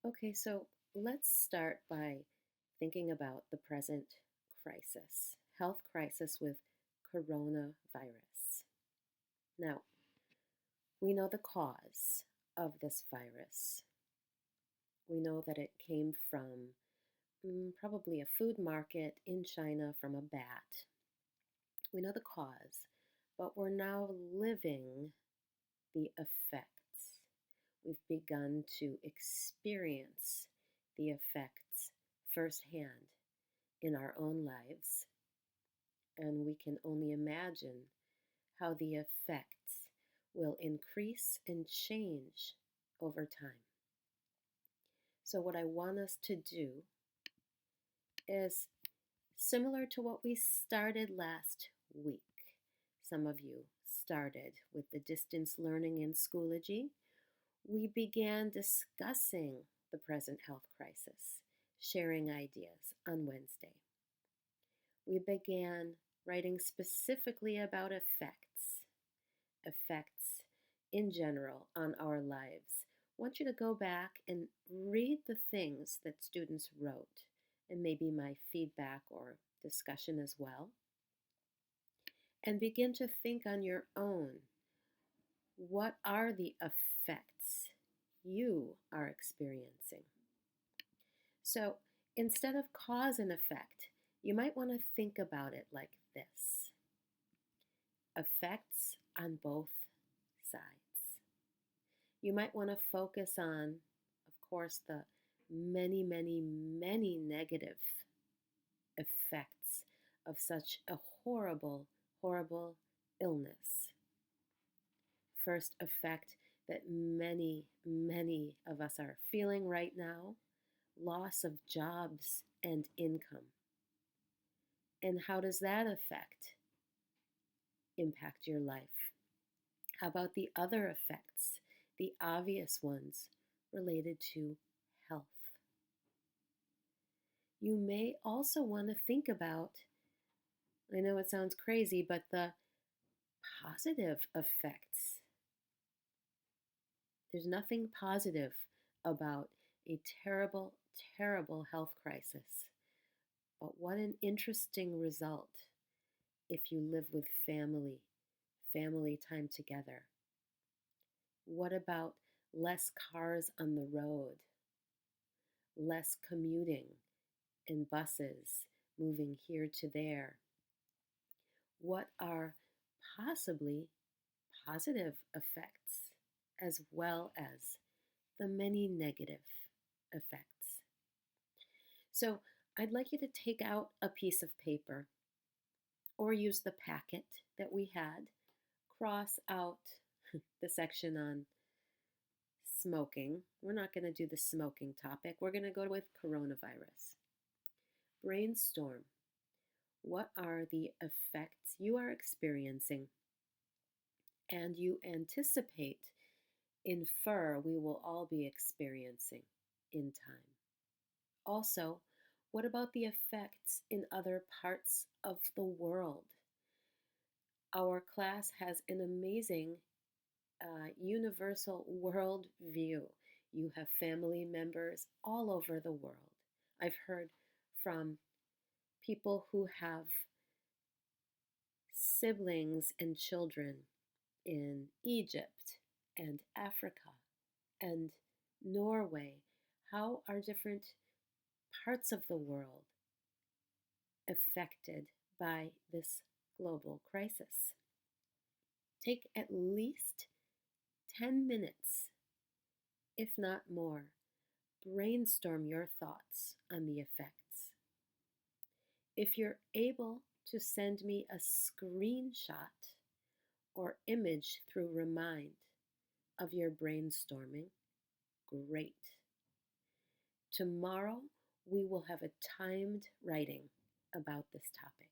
Okay, so let's start by thinking about the present crisis, health crisis with coronavirus. Now, we know the cause of this virus. We know that it came from probably a food market in China from a bat. We know the cause, but we're now living the effects. We've begun to experience the effects firsthand in our own lives, and we can only imagine how the effects will increase and change over time. So, what I want us to do is similar to what we started last week. Some of you started with the distance learning in Schoology. We began discussing the present health crisis, sharing ideas on Wednesday. We began writing specifically about effects in general on our lives. I want you to go back and read the things that students wrote and maybe my feedback or discussion as well, and begin to think on your own. What are the effects you are experiencing? So instead of cause and effect, you might want to think about it like this: effects on both sides. You might want to focus on, of course, the many, many, many negative effects of such a horrible, horrible illness. First effect that many, many of us are feeling right now: loss of jobs and income. And how does that impact your life? How about the other effects, the obvious ones related to health? You may also want to think about, I know it sounds crazy, but the positive effects. There's nothing positive about a terrible, terrible health crisis. But what an interesting result if you live with family time together. What about less cars on the road, less commuting in buses moving here to there? What are possibly positive effects as well as the many negative effects? So I'd like you to take out a piece of paper or use the packet that we had, cross out the section on smoking. We're not going to do the smoking topic. We're going to go with coronavirus. Brainstorm. What are the effects you are experiencing and you anticipate, infer we will all be experiencing in time? Also, what about the effects in other parts of the world? Our class has an amazing universal world view. You have family members all over the world. I've heard from people who have siblings and children in Egypt and Africa and Norway. How are different parts of the world affected by this global crisis? Take at least 10 minutes, if not more. Brainstorm your thoughts on the effects. If you're able to send me a screenshot or image through Remind of your brainstorming, great. Tomorrow, we will have a timed writing about this topic.